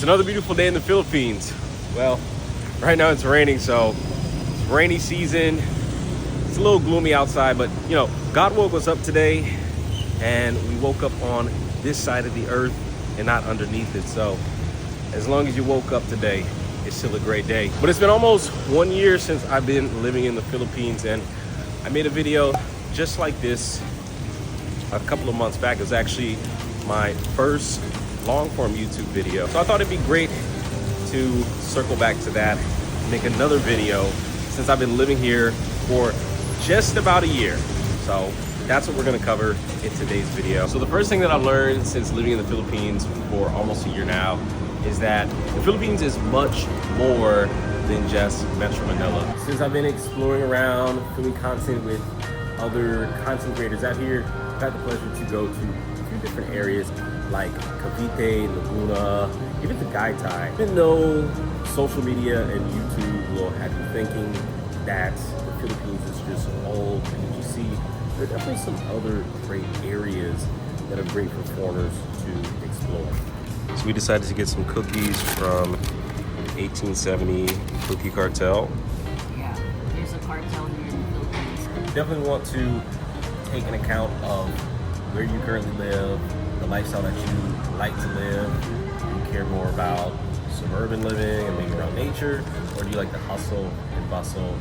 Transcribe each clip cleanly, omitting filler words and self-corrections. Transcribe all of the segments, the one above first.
It's another beautiful day in the Philippines. Well, right now it's raining, so it's rainy season. It's a little gloomy outside, but you know, God woke us up today and we woke up on this side of the earth and not underneath it. So as long as you woke up today, it's still a great day. But it's been almost 1 year since I've been living in the Philippines, and I made a video just like this a couple of months back. It was actually my first long-form YouTube video. So I thought it'd be great to circle back to that, make another video since I've been living here for just about a year. So that's what we're gonna cover in today's video. So the first thing that I've learned since living in the Philippines for almost a year now is that the Philippines is much more than just Metro Manila. Since I've been exploring around, filming content with other content creators out here, I've had the pleasure to go to a few different areas like Cavite, Laguna, even Tagaytay. Even though social media and YouTube will have you thinking that the Philippines is just all that you see, there are definitely some other great areas that are great for foreigners to explore. So we decided to get some cookies from 1870 Cookie Cartel. Yeah, there's a cartel here in the Philippines. Definitely want to take an account of where you currently live, the lifestyle that you like to live. Do you care more about suburban living and being around nature, or do you like the hustle and bustle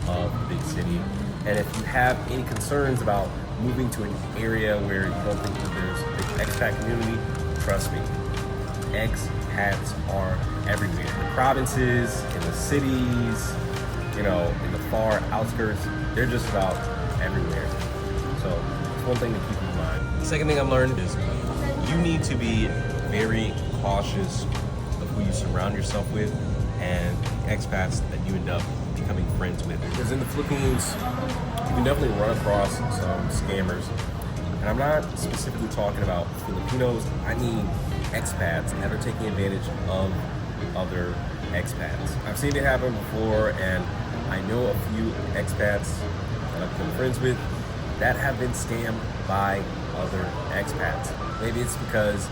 of the big city? And if you have any concerns about moving to an area where you don't think that there's a big expat community, trust me, expats are everywhere. In the provinces, in the cities, you know, in the far outskirts, they're just about everywhere. So it's one thing to keep in mind. The second thing I've learned is you need to be very cautious of who you surround yourself with and expats that you end up becoming friends with. Because in the Philippines, you can definitely run across some scammers. And I'm not specifically talking about Filipinos, I mean expats that are taking advantage of other expats. I've seen it happen before, and I know a few expats that I've become friends with that have been scammed by other expats. Maybe it's because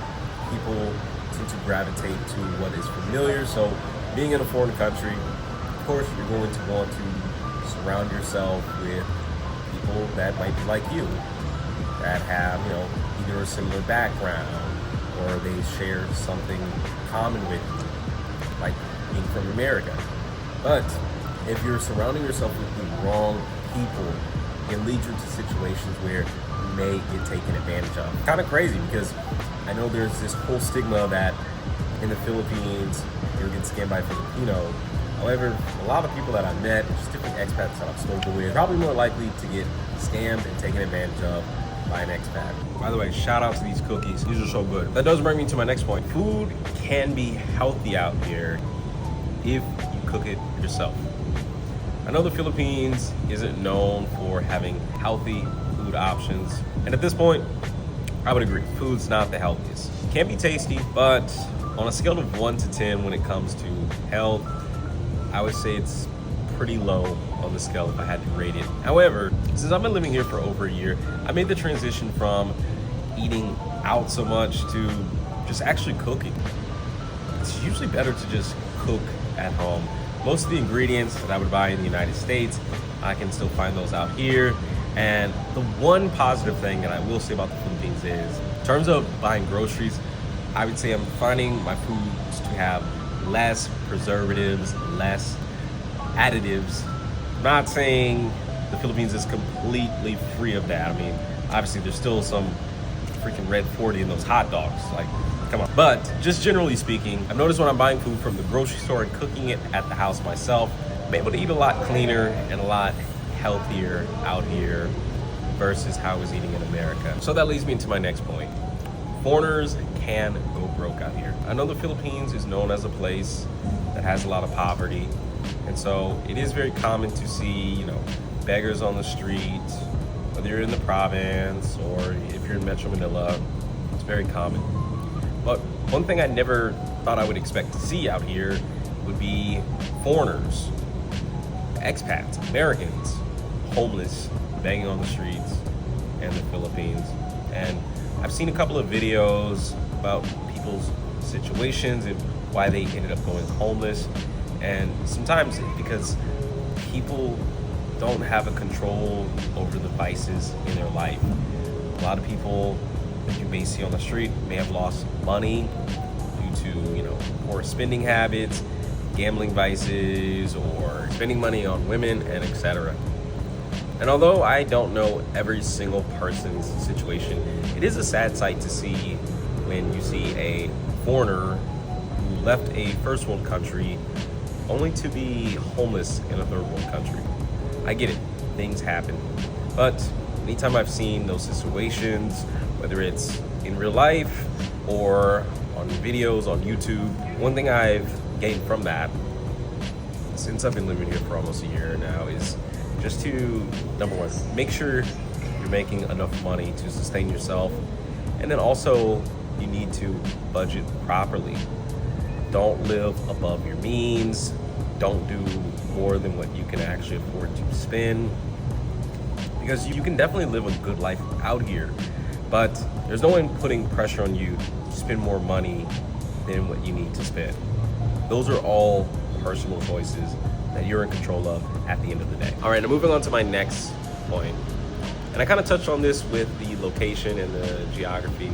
people tend to gravitate to what is familiar. So being in a foreign country, of course, you're going to want to surround yourself with people that might be like you, that have, you know, either a similar background or they share something common with you, like being from America. But if you're surrounding yourself with the wrong people, it can lead you to situations where you may get taken advantage of. Kind of crazy, because I know there's this whole stigma that in the Philippines you'll get scammed by Filipino. However, a lot of people that I've met, just different expats that I've spoken with, probably more likely to get scammed and taken advantage of by an expat. By the way, shout out to these cookies. These are so good. That does bring me to my next point. Food can be healthy out here if you cook it yourself. I know the Philippines isn't known for having healthy food options, and at this point, I would agree, food's not the healthiest. It can be tasty, but on a scale of 1 to 10 when it comes to health, I would say it's pretty low on the scale if I had to rate it. However, since I've been living here for over a year, I made the transition from eating out so much to just actually cooking. It's usually better to just cook at home. Most of the ingredients that I would buy in the United States, I can still find those out here. And the one positive thing that I will say about the Philippines is, in terms of buying groceries, I would say I'm finding my foods to have less preservatives, less additives. I'm not saying the Philippines is completely free of that. I mean, obviously there's still some freaking red 40 in those hot dogs. Like, come on. But just generally speaking, I've noticed when I'm buying food from the grocery store and cooking it at the house myself, I'm able to eat a lot cleaner and a lot healthier out here versus how I was eating in America. So that leads me into my next point. Foreigners can go broke out here. I know the Philippines is known as a place that has a lot of poverty, and so it is very common to see, you know, beggars on the street, whether you're in the province or if you're in Metro Manila. It's very common. But one thing I never thought I would expect to see out here would be foreigners, expats, Americans, homeless, begging on the streets in the Philippines. And I've seen a couple of videos about people's situations. It why they ended up going homeless. And sometimes because people don't have a control over the vices in their life. A lot of people that you may see on the street may have lost money due to, poor spending habits, gambling vices, or spending money on women, and etc. And although I don't know every single person's situation, it is a sad sight to see when you see a foreigner who left a first world country only to be homeless in a third world country. I get it, things happen. But anytime I've seen those situations, whether it's in real life or on videos on YouTube, one thing I've gained from that, since I've been living here for almost a year now, is just to, number one, make sure you're making enough money to sustain yourself. And then also, you need to budget properly. Don't live above your means. Don't do more than what you can actually afford to spend. Because you can definitely live a good life out here, but there's no one putting pressure on you to spend more money than what you need to spend. Those are all personal choices that you're in control of at the end of the day. All right, now moving on to my next point. And I kind of touched on this with the location and the geography,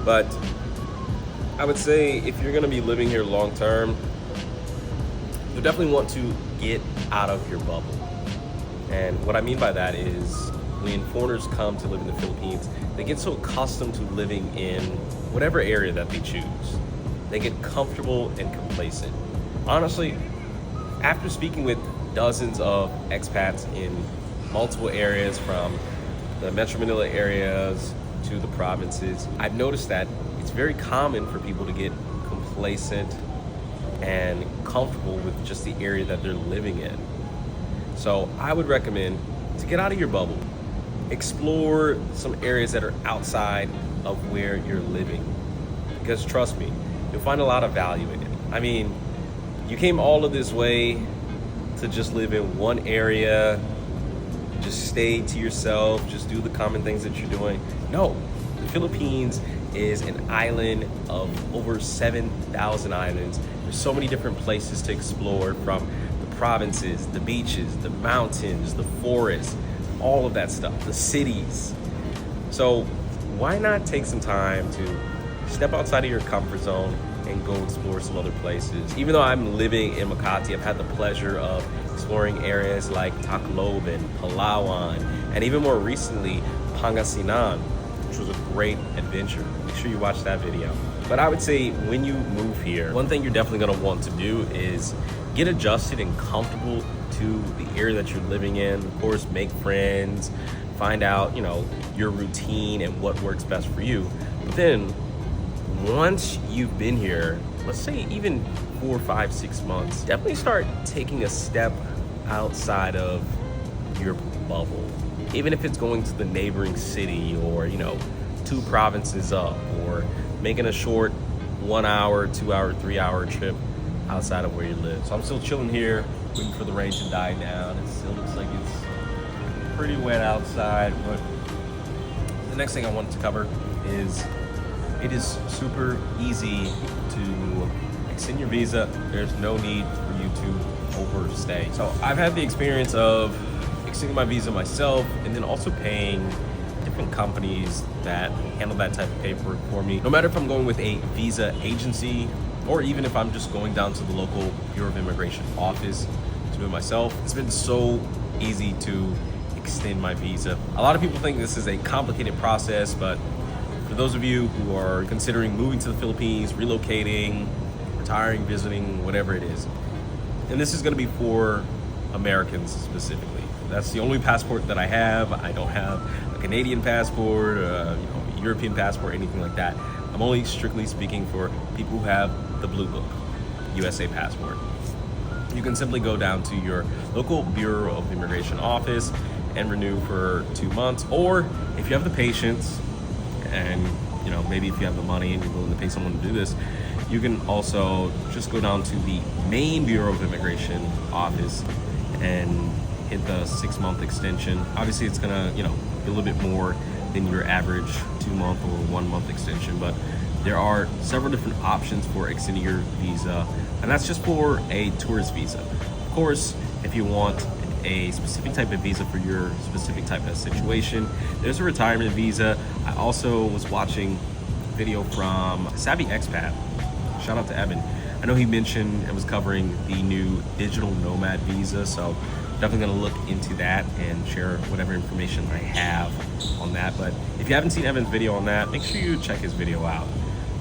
but I would say if you're gonna be living here long term, you definitely want to get out of your bubble. And what I mean by that is when foreigners come to live in the Philippines, they get so accustomed to living in whatever area that they choose. They get comfortable and complacent. Honestly, after speaking with dozens of expats in multiple areas, from the Metro Manila areas to the provinces, I've noticed that it's very common for people to get complacent and comfortable with just the area that they're living in. So I would recommend to get out of your bubble. Explore some areas that are outside of where you're living. Because trust me, you'll find a lot of value in it. I mean, you came all of this way to just live in one area, just stay to yourself, just do the common things that you're doing. No, the Philippines is an island of over 7,000 islands. There's so many different places to explore, from the provinces, the beaches, the mountains, the forests, all of that stuff, the cities. So why not take some time to step outside of your comfort zone and go explore some other places? Even though I'm living in Makati, I've had the pleasure of exploring areas like Tacloban, Palawan, and even more recently, Pangasinan, which was a great adventure. Make sure you watch that video. But I would say when you move here, one thing you're definitely gonna want to do is get adjusted and comfortable to the area that you're living in. Of course, make friends, find out, your routine and what works best for you. But then once you've been here, let's say even 4, 5, 6 months, definitely start taking a step outside of your bubble. Even if it's going to the neighboring city, or 2 provinces up, or making a short 1 hour, 2 hour, 3 hour trip outside of where you live. So I'm still chilling here, waiting for the rain to die down. It still looks like it's pretty wet outside, but the next thing I wanted to cover is it is super easy to extend your visa. There's no need for you to overstay. So I've had the experience of extending my visa myself, and then also paying different companies that handle that type of paperwork for me. No matter if I'm going with a visa agency, or even if I'm just going down to the local Bureau of Immigration office to do it myself, it's been so easy to extend my visa. A lot of people think this is a complicated process, but for those of you who are considering moving to the Philippines, relocating, retiring, visiting, whatever it is, and this is going to be for Americans specifically. That's the only passport that I have. I don't have a Canadian passport, European passport, anything like that. I'm only strictly speaking for people who have the Blue Book, USA passport. You can simply go down to your local Bureau of Immigration office and renew for 2 months. Or if you have the patience, and maybe if you have the money and you're willing to pay someone to do this, you can also just go down to the main Bureau of Immigration office and hit the 6-month extension. Obviously it's gonna be a little bit more than your average 2-month or 1-month extension, but there are several different options for extending your visa, and that's just for a tourist visa. Of course, if you want a specific type of visa for your specific type of situation, there's a retirement visa. I also was watching a video from Savvy Expat. Shout out to Evan. I know he mentioned and was covering the new digital nomad visa, so definitely gonna look into that and share whatever information I have on that. But if you haven't seen Evan's video on that, make sure you check his video out.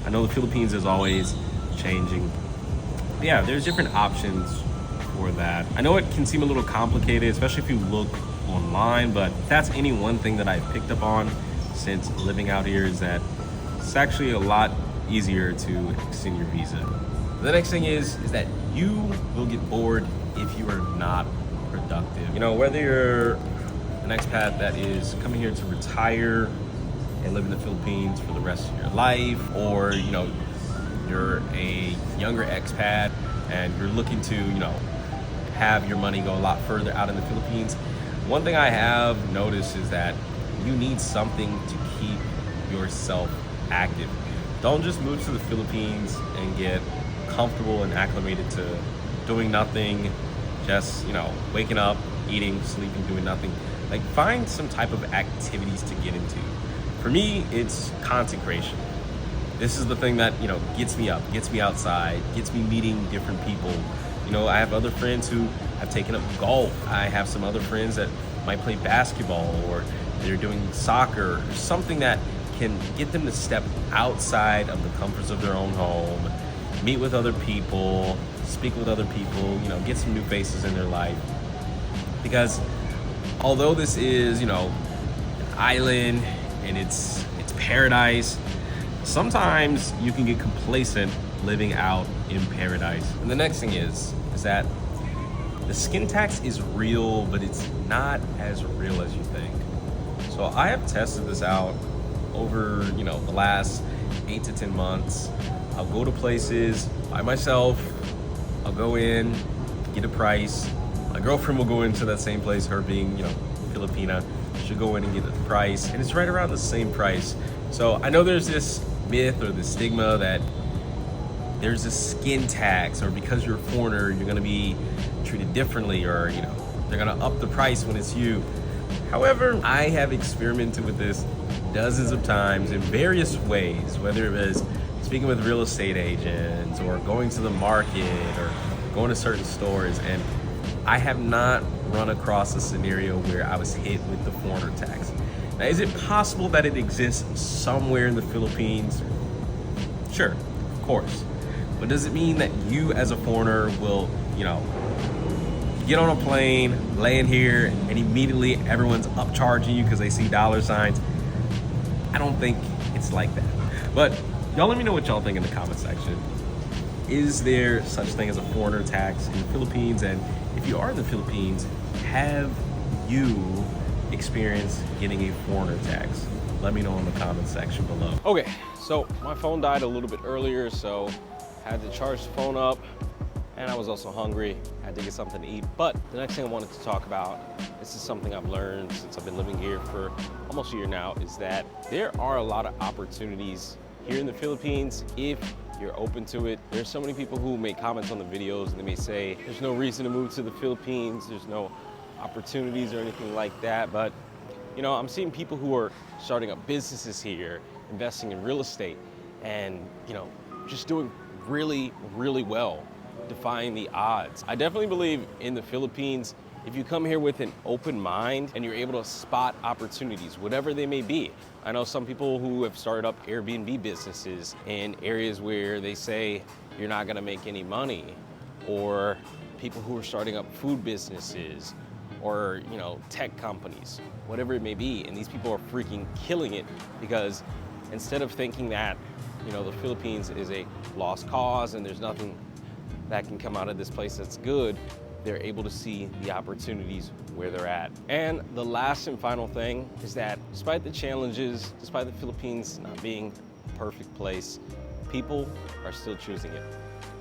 I know the Philippines is always changing. But yeah, there's different options for that. I know it can seem a little complicated, especially if you look online, but that's any one thing that I've picked up on since living out here, is that it's actually a lot easier to extend your visa. The next thing is that you will get bored if you are not productive. You know, whether you're an expat that is coming here to retire and live in the Philippines for the rest of your life, or you know, you're a younger expat and you're looking to, you know, have your money go a lot further out in the Philippines, one thing I have noticed is that you need something to keep yourself active. Don't just move to the Philippines and get comfortable and acclimated to doing nothing, just, you know, waking up, eating, sleeping, doing nothing. Like, find some type of activities to get into. For me, it's content creation. This is the thing that, you know, gets me up, gets me outside, gets me meeting different people. You know, I have other friends who have taken up golf. I have some other friends that might play basketball, or they're doing soccer, or something that can get them to step outside of the comforts of their own home, meet with other people, speak with other people, you know, get some new faces in their life. Because although this is, you know, an island and it's paradise, sometimes you can get complacent living out in paradise. And the next thing is that the skin tax is real, but it's not as real as you think. So I have tested this out over, you know, the last 8 to 10 months. I'll go to places by myself. I'll go in, get a price. My girlfriend will go into that same place, her being, you know, Filipina. She'll go in and get the price, and it's right around the same price. So I know there's this myth or this stigma that there's a skin tax, or because you're a foreigner, you're gonna be treated differently, or, you know, they're gonna up the price when it's you. However, I have experimented with this dozens of times in various ways, whether it was speaking with real estate agents or going to the market or going to certain stores, and I have not run across a scenario where I was hit with the foreigner tax. Now, is it possible that it exists somewhere in the Philippines? Sure, of course. But does it mean that you as a foreigner will, you know, get on a plane, land here, and immediately everyone's upcharging you because they see dollar signs? I don't think it's like that. But y'all let me know what y'all think in the comment section. Is there such thing as a foreigner tax in the Philippines? And if you are in the Philippines, have you experienced getting a foreigner tax? Let me know in the comment section below. Okay, so my phone died a little bit earlier, so I had to charge the phone up, and I was also hungry. I had to get something to eat. But the next thing I wanted to talk about, this is something I've learned since I've been living here for almost a year now, is that there are a lot of opportunities here in the Philippines if you're open to it. There's so many people who make comments on the videos and they may say, there's no reason to move to the Philippines, there's no opportunities or anything like that. But, you know, I'm seeing people who are starting up businesses here, investing in real estate, and, you know, just doing really, really well, defying the odds. I definitely believe in the Philippines, if you come here with an open mind and you're able to spot opportunities, whatever they may be. I know some people who have started up Airbnb businesses in areas where they say you're not gonna make any money, or people who are starting up food businesses, or, you know, tech companies, whatever it may be. And these people are freaking killing it because instead of thinking that, you know, the Philippines is a lost cause and there's nothing that can come out of this place that's good, they're able to see the opportunities where they're at. And the last and final thing is that despite the challenges, despite the Philippines not being a perfect place, people are still choosing it.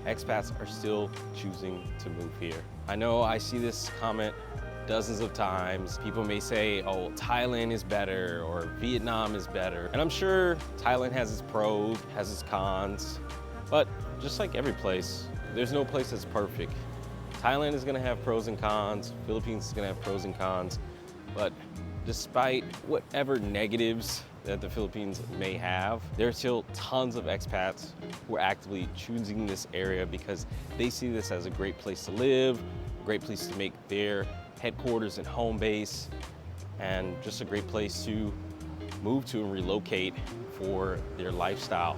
Expats are still choosing to move here. I know I see this comment dozens of times. People may say, oh, Thailand is better or Vietnam is better. And I'm sure Thailand has its pros, has its cons, but just like every place, there's no place that's perfect. Thailand is gonna have pros and cons, Philippines is gonna have pros and cons, but despite whatever negatives that the Philippines may have, there are still tons of expats who are actively choosing this area because they see this as a great place to live, a great place to make their headquarters and home base, and just a great place to move to and relocate for their lifestyle.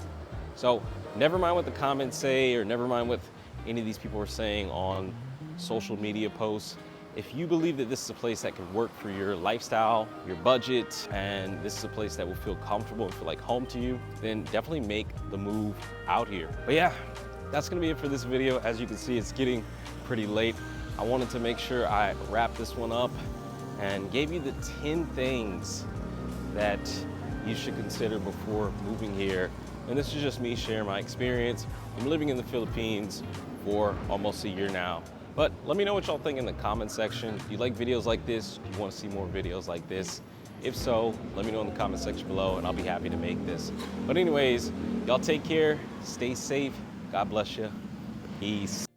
So never mind what the comments say, or never mind what any of these people are saying on social media posts. If you believe that this is a place that can work for your lifestyle, your budget, and this is a place that will feel comfortable and feel like home to you, then definitely make the move out here. But yeah, that's gonna be it for this video. As you can see, it's getting pretty late. I wanted to make sure I wrap this one up and gave you the 10 things that you should consider before moving here. And this is just me sharing my experience. I'm living in the Philippines for almost a year now. But let me know what y'all think in the comment section. Do you like videos like this? Do you want to see more videos like this? If so, let me know in the comment section below and I'll be happy to make this. But anyways, y'all take care, stay safe, God bless you, peace.